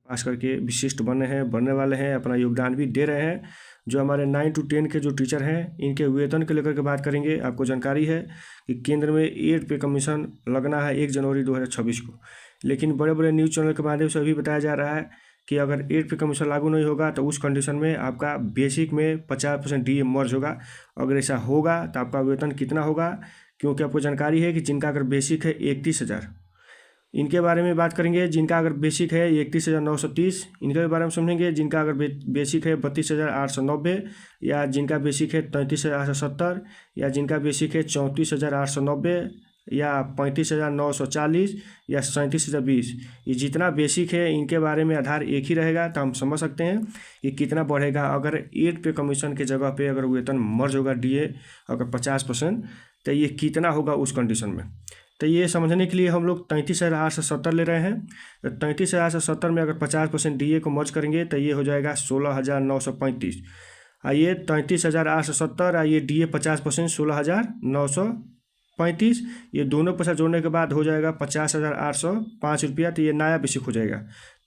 पास करके विशिष्ट बने हैं, बनने वाले हैं, अपना योगदान भी दे रहे हैं। जो हमारे 9 to 10 के जो टीचर हैं, इनके वेतन को लेकर के बात करेंगे। आपको जानकारी है कि केंद्र में 8 पे कमीशन लगना है 1 जनवरी 2026 को, लेकिन बड़े बड़े न्यूज़ चैनल के माध्यम से अभी बताया जा रहा है कि अगर 8 पे कमीशन लागू नहीं होगा तो उस कंडीशन में आपका बेसिक में 50% DA मर्ज होगा। अगर ऐसा होगा तो आपका वेतन कितना होगा, क्योंकि आपको जानकारी है कि जिनका अगर बेसिक है 31,000, इनके बारे में बात करेंगे। जिनका अगर बेसिक है 31,930, इनके बारे में समझेंगे। जिनका अगर बेसिक है 32,890, या जिनका बेसिक है 33,870, या जिनका बेसिक है 34,890, या 35,940, या 37,020, ये जितना बेसिक है इनके बारे में आधार एक ही रहेगा। तो हम समझ सकते हैं कि कितना बढ़ेगा अगर 8 पे कमीशन के जगह पे अगर वेतन मर्ज होगा DA अगर 50%, तो ये कितना होगा उस कंडीशन में। तो ये समझने के लिए हम लोग 33,870 ले रहे हैं। तो 33,870 में अगर 50% DA को मर्ज करेंगे तो ये हो जाएगा 16,935। आइए 33,870, आइए DA 50% 16,935, ये दोनों पैसा जोड़ने के बाद हो जाएगा 50,805 रुपया। तो ये नया बेसिक हो जाएगा।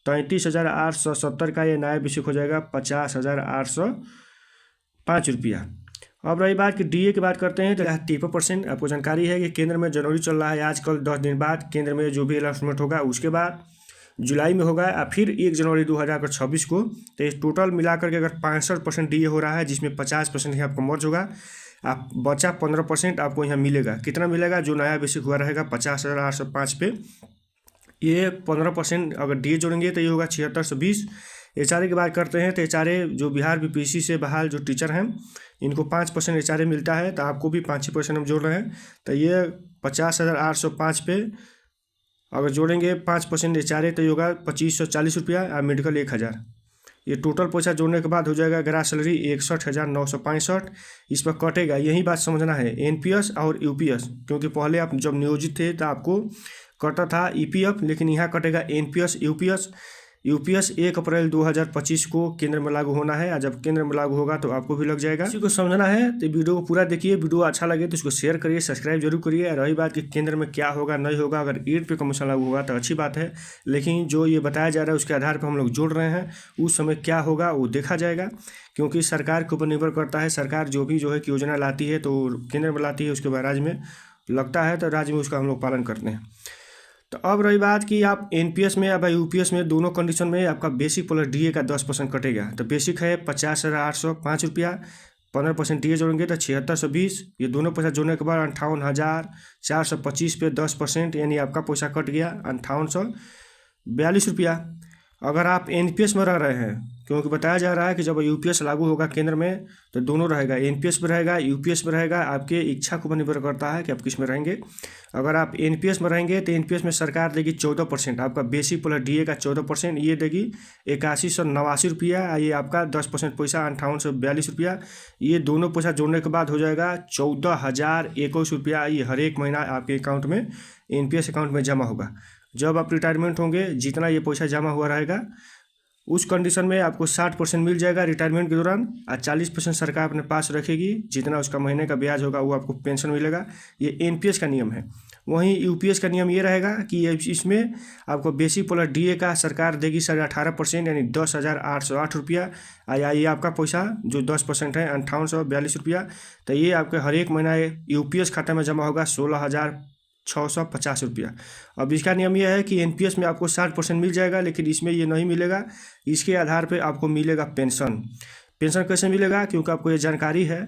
33,870 का ये नया बेसिक हो जाएगा 50,805 रुपया। अब रही बात कि DA की बात करते हैं तो 53%। आपको जानकारी है कि केंद्र में जनवरी चल रहा है, आजकल 10 दिन बाद केंद्र में जो भी अनाउंसमेंट होगा उसके बाद जुलाई में होगा, या फिर 1 जनवरी 2026 को। तो इस टोटल मिलाकर के अगर 65% DA हो रहा है, जिसमें 50% ही आपको मर्ज होगा, आप बचा 15% आपको यहाँ मिलेगा। कितना मिलेगा? जो नया बेसिक हुआ रहेगा 50,805 पे, ये 15% अगर DA जोड़ेंगे तो ये होगा 7620। HRA की बात करते हैं तो HRA जो बिहार BPSC से बहाल जो टीचर हैं, इनको 5% HRA मिलता है। तो आपको भी 5% हम जोड़ रहे हैं। तो ये 50,805 पे अगर जोड़ेंगे 5% HRA तो ये होगा 2,540 रुपया, और मेडिकल 1,000। ये टोटल पैसा जोड़ने के बाद हो जाएगा ग्रास सैलरी 61,965। इस पर कटेगा, यही बात समझना है, NPS और UPS, क्योंकि पहले आप जब नियोजित थे तो आपको कटा था EPF, लेकिन यहाँ कटेगा NPS UPS 1 अप्रैल 2025 को केंद्र में लागू होना है। और जब केंद्र में लागू होगा तो आपको भी लग जाएगा। इसी को समझना है तो वीडियो को पूरा देखिए। वीडियो अच्छा लगे तो इसको शेयर करिए, सब्सक्राइब जरूर करिए। रही बात कि केंद्र में क्या होगा नहीं होगा, अगर 8 पे कमीशन लागू होगा तो अच्छी बात है, लेकिन जो ये बताया जा रहा है उसके आधार पर हम लोग जोड़ रहे हैं। उस समय क्या होगा वो देखा जाएगा, क्योंकि सरकार के ऊपर निर्भर करता है। सरकार जो भी है कि योजना लाती है तो केंद्र में लाती है, उसके बाद राज्य में लगता है तो राज्य में उसका हम लोग पालन करते हैं। तो अब रही बात कि आप NPS में या UPS में दोनों कंडीशन में आपका बेसिक प्लस DA का 10% कटेगा। तो बेसिक है 50,805 रुपया, 15% DA जोड़ेंगे तो 7620। ये दोनों पैसा जोड़ने के बाद 58,425 पे 10%, यानी आपका पैसा कट गया 5842 रुपया। अगर आप NPS में रह रहे हैं, क्योंकि बताया जा रहा है कि जब UPS लागू होगा केंद्र में तो दोनों रहेगा, NPS में रहेगा, UPS में रहेगा। आपके इच्छा को निर्भर करता है कि आप किस में रहेंगे। अगर आप NPS में रहेंगे तो NPS में सरकार देगी 14%, आपका बेसिक प्लस DA का 14%, ये देगी 8189 रुपया। ये आपका 10% पैसा 5842 रुपया। ये दोनों पैसा जोड़ने के बाद हो जाएगा 14,021 रुपया। ये हर एक महीना आपके अकाउंट में NPS अकाउंट में जमा होगा। जब आप रिटायरमेंट होंगे, जितना ये पैसा जमा हुआ रहेगा उस कंडीशन में आपको 60% मिल जाएगा रिटायरमेंट के दौरान, और 40% सरकार अपने पास रखेगी। जितना उसका महीने का ब्याज होगा वो आपको पेंशन मिलेगा। ये NPS का नियम है। वहीं UPS का नियम ये रहेगा कि इसमें आपको बेसिक प्लस DA का सरकार देगी 18.5%, यानी 10,808 रुपया। ये आपका पैसा जो 10% है 5842 रुपया। तो ये आपके हर एक महीना UPS खाता में जमा होगा 16,650 रुपया। अब इसका नियम यह है कि NPS में आपको 60% मिल जाएगा, लेकिन इसमें ये नहीं मिलेगा। इसके आधार पे आपको मिलेगा पेंशन। पेंशन कैसे मिलेगा? क्योंकि आपको ये जानकारी है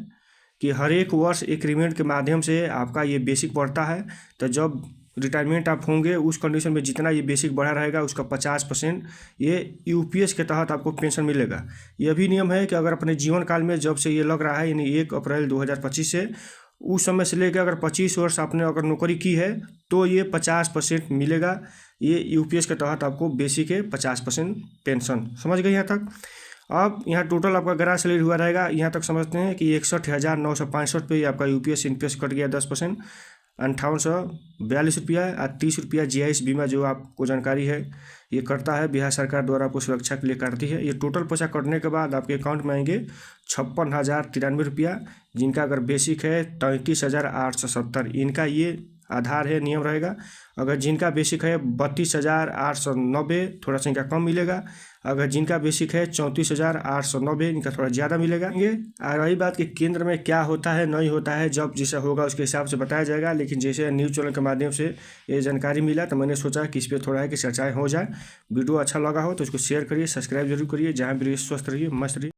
कि हर एक वर्ष इंक्रीमेंट के माध्यम से आपका ये बेसिक बढ़ता है। तो जब रिटायरमेंट आप होंगे उस कंडीशन में जितना ये बेसिक बढ़ा रहेगा उसका 50% ये UPS के तहत आपको पेंशन मिलेगा। यह भी नियम है कि अगर अपने जीवन काल में जब से ये लग रहा है, यानी 1 अप्रैल 2025 से, उस समय से लेकर अगर 25 वर्ष आपने अगर नौकरी की है तो ये 50% मिलेगा। ये UPS के तहत आपको बेसिक है 50% पेंशन। समझ गए यहाँ तक? अब यहाँ टोटल आपका ग्रास सैलरी हुआ रहेगा, यहाँ तक समझते हैं कि 61,965 पे आपका UPS NPS कट गया 10%, 5842 रुपया। और 30 रुपया GIS बीमा जो आपको जानकारी है ये करता है, बिहार सरकार द्वारा आपको सुरक्षा के लिए करती है। ये टोटल पैसा कटने के बाद आपके अकाउंट में आएंगे 56,093 रुपया। जिनका अगर बेसिक है 33,870, इनका ये आधार है, नियम रहेगा। अगर जिनका बेसिक है 32,890, थोड़ा सा इनका कम मिलेगा। अगर जिनका बेसिक है 34,890, इनका थोड़ा ज़्यादा मिलेगा। और रही बात कि केंद्र में क्या होता है नहीं होता है, जब जैसा होगा उसके हिसाब से बताया जाएगा। लेकिन जैसे न्यूज़ चैनल के माध्यम से ये जानकारी मिला तो मैंने सोचा कि इस पर थोड़ा है कि चर्चाएँ हो जाए। वीडियो अच्छा लगा हो तो इसको शेयर करिए, सब्सक्राइब जरूर करिए। जहाँ भी रहिए स्वस्थ रहिए, मस्त रहिए।